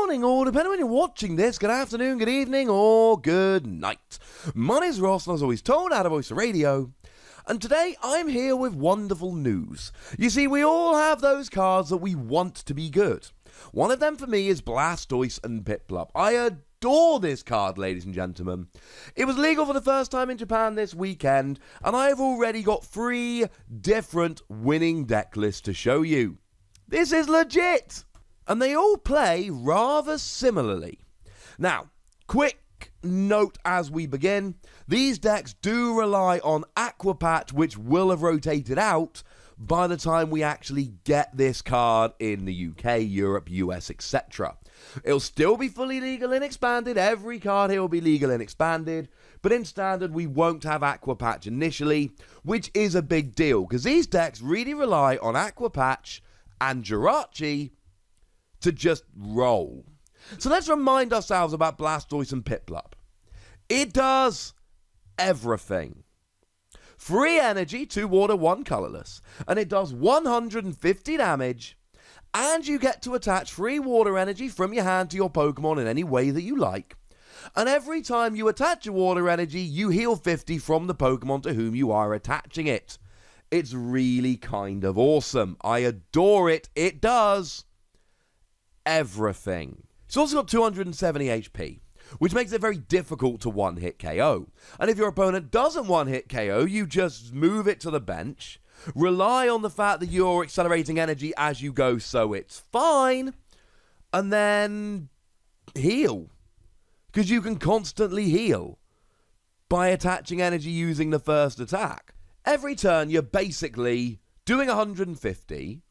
morning, or depending when you're watching this, good afternoon, good evening, or good night. My name's Ross, and as always told, out of Voice of Radio. And today, I'm here with wonderful news. You see, we all have those cards that we want to be good. One of them for me is Blastoise and Piplup. I adore this card, ladies and gentlemen. It was legal for the first time in Japan this weekend, and I've already got 3 different winning deck lists to show you. This is legit! And they all play rather similarly. Now, quick note as we begin, these decks do rely on Aqua Patch, which will have rotated out by the time we actually get this card in the UK, Europe, US, etc. It'll still be fully legal in Expanded. Every card here will be legal in Expanded. But in Standard, we won't have Aqua Patch initially, which is a big deal, because these decks really rely on Aqua Patch and Jirachi to just roll. So let's remind ourselves about Blastoise and Piplup. It does everything. Free energy, 2 water, 1 colorless, and it does 150 damage, and you get to attach free water energy from your hand to your Pokemon in any way that you like. And every time you attach a water energy, you heal 50 from the Pokemon to whom you are attaching it. It's really kind of awesome. I adore it. It does everything. It's also got 270 HP, which makes it very difficult to one-hit KO. And if your opponent doesn't one-hit KO, you just move it to the bench, rely on the fact that you're accelerating energy as you go, so it's fine, and then heal. Because you can constantly heal by attaching energy using the first attack. Every turn, you're basically doing 150,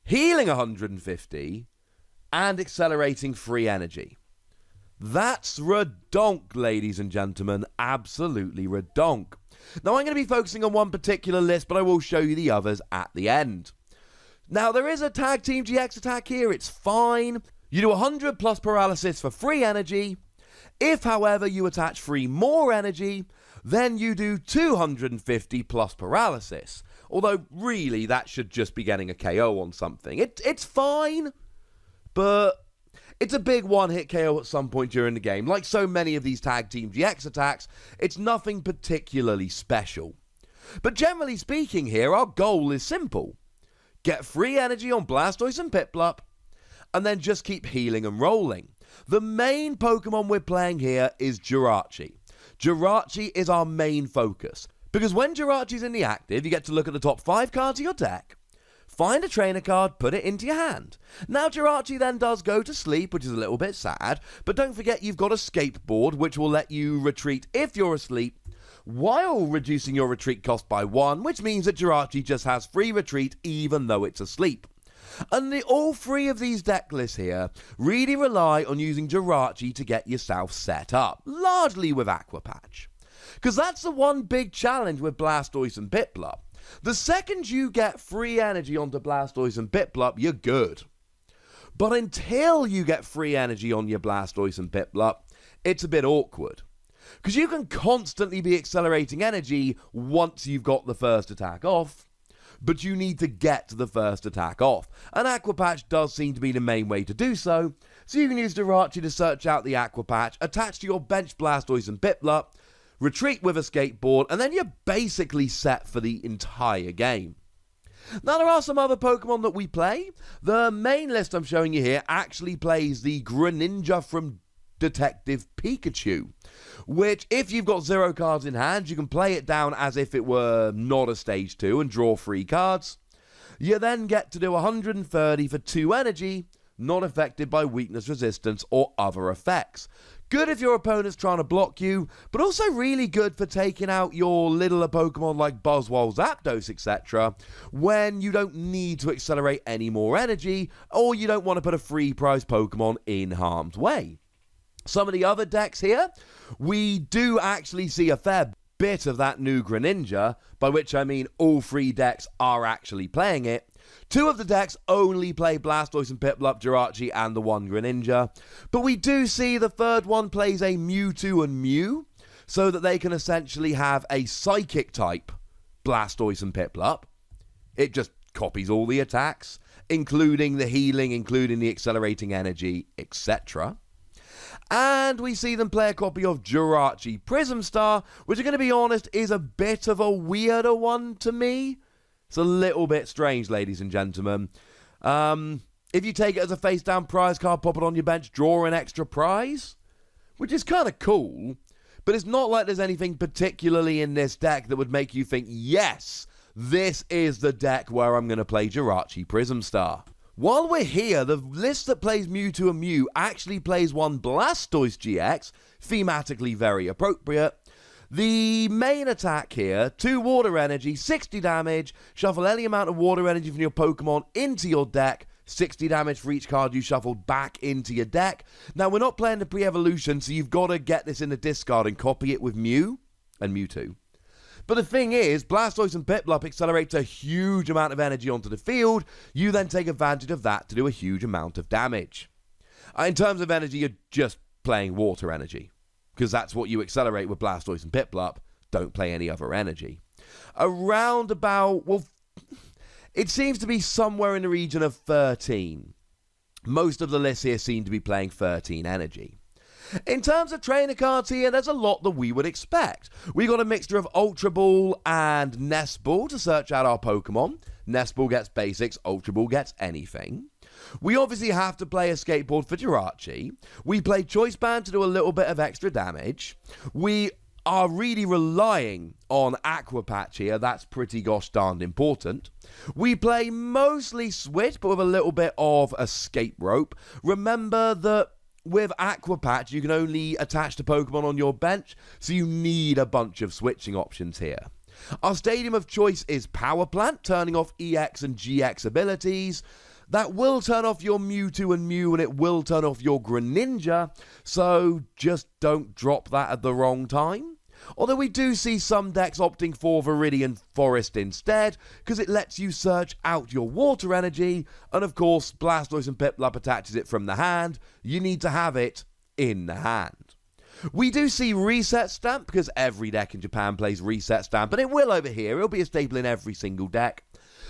healing 150, and accelerating free energy. That's redonk, ladies and gentlemen. Absolutely redonk. Now, I'm going to be focusing on one particular list, but I will show you the others at the end. Now, there is a Tag Team GX attack here. It's fine. You do 100 plus paralysis for free energy. If, however, you attach free more energy, then you do 250 plus paralysis. Although, really, that should just be getting a KO on something. It's fine, but it's a big one-hit KO at some point during the game. Like so many of these Tag Team GX attacks, it's nothing particularly special. But generally speaking here, our goal is simple. Get free energy on Blastoise and Piplup, and then just keep healing and rolling. The main Pokemon we're playing here is Jirachi. Jirachi is our main focus, because when Jirachi's in the active, you get to look at the top 5 cards of your deck, find a trainer card, put it into your hand. Now Jirachi then does go to sleep, which is a little bit sad, but don't forget you've got Escape Board, which will let you retreat if you're asleep, while reducing your retreat cost by 1, which means that Jirachi just has free retreat even though it's asleep. And all 3 of these deck lists here really rely on using Jirachi to get yourself set up, largely with Aqua Patch. Because that's the one big challenge with Blastoise and Piplup. The second you get free energy onto Blastoise and Piplup, you're good. But until you get free energy on your Blastoise and Piplup, it's a bit awkward. Because you can constantly be accelerating energy once you've got the first attack off, but you need to get the first attack off. And Aqua Patch does seem to be the main way to do so, so you can use Jirachi to search out the Aqua Patch, attach to your bench Blastoise and Piplup, retreat with Escape Board, and then you're basically set for the entire game. Now, there are some other Pokemon that we play. The main list I'm showing you here actually plays the Greninja from Detective Pikachu, which, if you've got 0 cards in hand, you can play it down as if it were not a Stage 2 and draw 3 cards. You then get to do 130 for 2 energy, not affected by weakness, resistance, or other effects. Good if your opponent's trying to block you, but also really good for taking out your littler Pokemon like Buzzwole, Zapdos, etc. when you don't need to accelerate any more energy, or you don't want to put a free prize Pokemon in harm's way. Some of the other decks here, we do actually see a fair bit of that new Greninja, by which I mean all 3 decks are actually playing it. 2 of the decks only play Blastoise and Piplup, Jirachi, and the 1 Greninja, but we do see the 3rd one plays a Mewtwo and Mew, so that they can essentially have a Psychic type Blastoise and Piplup. It just copies all the attacks, including the healing, including the accelerating energy, etc. And we see them play a copy of Jirachi Prism Star, which I'm going to be honest is a bit of a weirder one to me. It's a little bit strange, ladies and gentlemen. If you take it as a face down prize card, pop it on your bench, draw an extra prize, which is kind of cool, but it's not like there's anything particularly in this deck that would make you think, yes, this is the deck where I'm going to play Jirachi Prism Star. While we're here, the list that plays Mewtwo and Mew actually plays one Blastoise GX, thematically very appropriate. The main attack here, 2 water energy, 60 damage, shuffle any amount of water energy from your Pokemon into your deck, 60 damage for each card you shuffled back into your deck. Now, we're not playing the pre-evolution, so you've got to get this in the discard and copy it with Mew and Mewtwo. But the thing is, Blastoise and Piplup accelerates a huge amount of energy onto the field. You then take advantage of that to do a huge amount of damage. In terms of energy, you're just playing water energy, because that's what you accelerate with Blastoise and Piplup. Don't play any other energy. Around about, well, it seems to be somewhere in the region of 13. Most of the lists here seem to be playing 13 energy. In terms of trainer cards here, there's a lot that we would expect. We got a mixture of Ultra Ball and Nest Ball to search out our Pokemon. Nest Ball gets basics, Ultra Ball gets anything. We obviously have to play a Skateboard for Jirachi. We play Choice Band to do a little bit of extra damage. We are really relying on Aqua Patch here. That's pretty gosh darned important. We play mostly Switch, but with a little bit of Escape Rope. Remember that with Aqua Patch, you can only attach to Pokemon on your bench, so you need a bunch of switching options here. Our Stadium of Choice is Power Plant, turning off EX and GX abilities. That will turn off your Mewtwo and Mew, and it will turn off your Greninja, so just don't drop that at the wrong time. Although we do see some decks opting for Viridian Forest instead, because it lets you search out your water energy, and of course Blastoise and Piplup attaches it from the hand. You need to have it in the hand. We do see Reset Stamp, because every deck in Japan plays Reset Stamp, and it will over here. It'll be a staple in every single deck.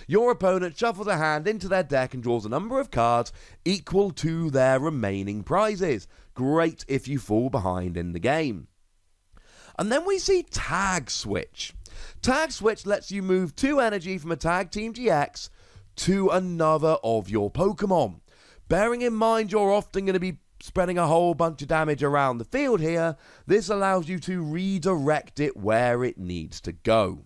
Your opponent shuffles a hand into their deck and draws a number of cards equal to their remaining prizes. Great if you fall behind in the game. And then we see Tag Switch. Tag Switch lets you move 2 energy from a Tag Team GX to another of your Pokemon. Bearing in mind you're often going to be spreading a whole bunch of damage around the field here, this allows you to redirect it where it needs to go.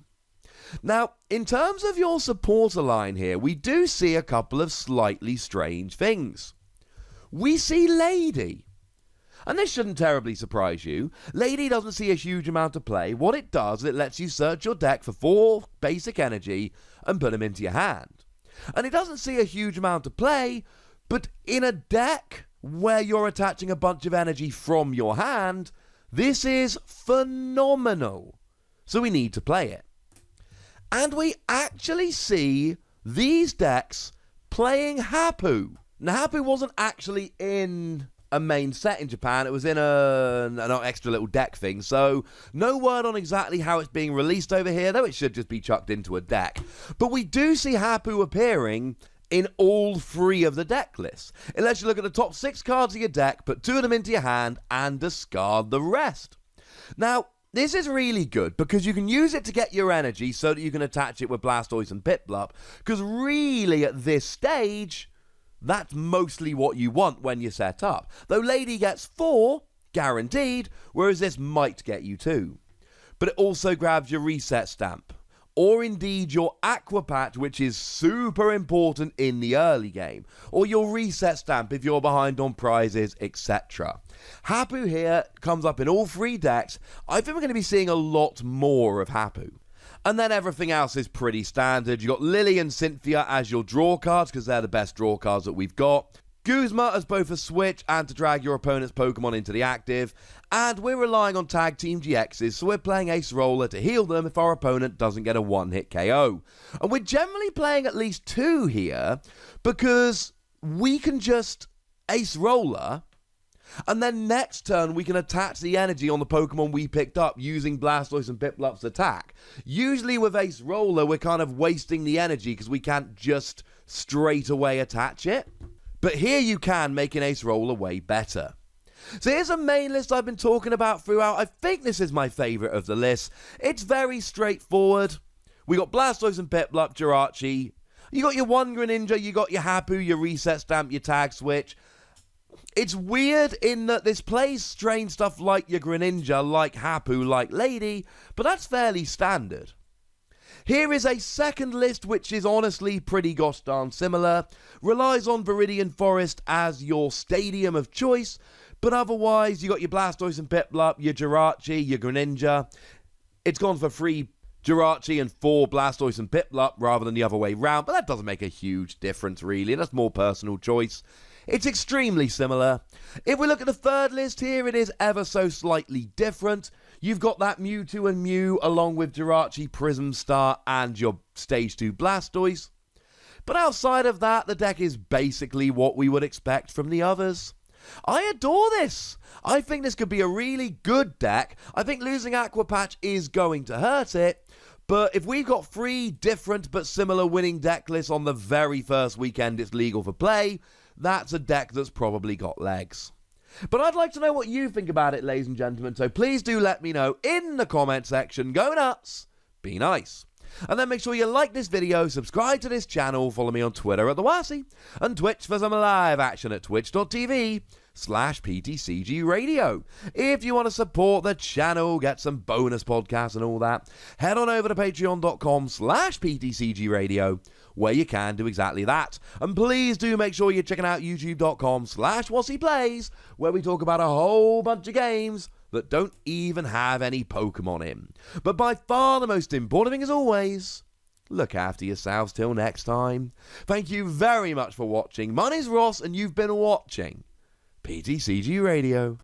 Now, in terms of your supporter line here, we do see a couple of slightly strange things. We see Lady. And this shouldn't terribly surprise you. Lady doesn't see a huge amount of play. What it does is it lets you search your deck for 4 basic energy and put them into your hand. And it doesn't see a huge amount of play, but in a deck where you're attaching a bunch of energy from your hand, this is phenomenal. So we need to play it. And we actually see these decks playing Hapu. Now, Hapu wasn't actually in a main set in Japan. It was in an extra little deck thing, so no word on exactly how it's being released over here, though it should just be chucked into a deck. But we do see Hapu appearing in all 3 of the deck lists. It lets you look at the top 6 cards of your deck, put 2 of them into your hand, and discard the rest. Now, this is really good because you can use it to get your energy so that you can attach it with Blastoise and Piplup, because really at this stage, that's mostly what you want when you set up. Though Lady gets 4, guaranteed, whereas this might get you 2. But it also grabs your Reset Stamp, or indeed your Aqua Patch, which is super important in the early game, or your Reset Stamp if you're behind on prizes, etc. Hapu here comes up in all 3 decks. I think we're going to be seeing a lot more of Hapu. And then everything else is pretty standard. You've got Lily and Cynthia as your draw cards, because they're the best draw cards that we've got. Guzma as both a switch and to drag your opponent's Pokemon into the active. And we're relying on Tag Team GXs, so we're playing Ace Roller to heal them if our opponent doesn't get a one-hit KO. And we're generally playing at least 2 here, because we can just Ace Roller, and then next turn we can attach the energy on the Pokemon we picked up using Blastoise and Piplup's attack. Usually with Ace Roller we're kind of wasting the energy because we can't just straight away attach it. But here you can make an ace roller way better. So here's a main list I've been talking about throughout. I think this is my favourite of the list. It's very straightforward. We got Blastoise and Piplup, Jirachi. You got your one Greninja, you got your Hapu, your Reset Stamp, your Tag Switch. It's weird in that this plays strange stuff like your Greninja, like Hapu, like Lady, but that's fairly standard. Here is a second list which is honestly pretty gosh darn similar. Relies on Viridian Forest as your stadium of choice, but otherwise you got your Blastoise and Piplup, your Jirachi, your Greninja. It's gone for 3 Jirachi and 4 Blastoise and Piplup rather than the other way round, but that doesn't make a huge difference really. That's more personal choice. It's extremely similar. If we look at the third list here, it is ever so slightly different. You've got that Mewtwo and Mew along with Jirachi, Prism Star and your Stage 2 Blastoise. But outside of that, the deck is basically what we would expect from the others. I adore this. I think this could be a really good deck. I think losing Aqua Patch is going to hurt it. But if we've got 3 different but similar winning deck lists on the very first weekend it's legal for play, that's a deck that's probably got legs. But I'd like to know what you think about it, ladies and gentlemen, so please do let me know in the comment section. Go nuts, be nice. And then make sure you like this video, subscribe to this channel, follow me on Twitter at TheWassy, and Twitch for some live action at twitch.tv/PTCGRadio. If you want to support the channel, get some bonus podcasts and all that, head on over to patreon.com/PTCGRadio, where you can do exactly that. And please do make sure you're checking out youtube.com/WassyPlays, where we talk about a whole bunch of games that don't even have any Pokemon in. But by far the most important thing, as always, look after yourselves till next time. Thank you very much for watching. My name's Ross, and you've been watching PTCG Radio.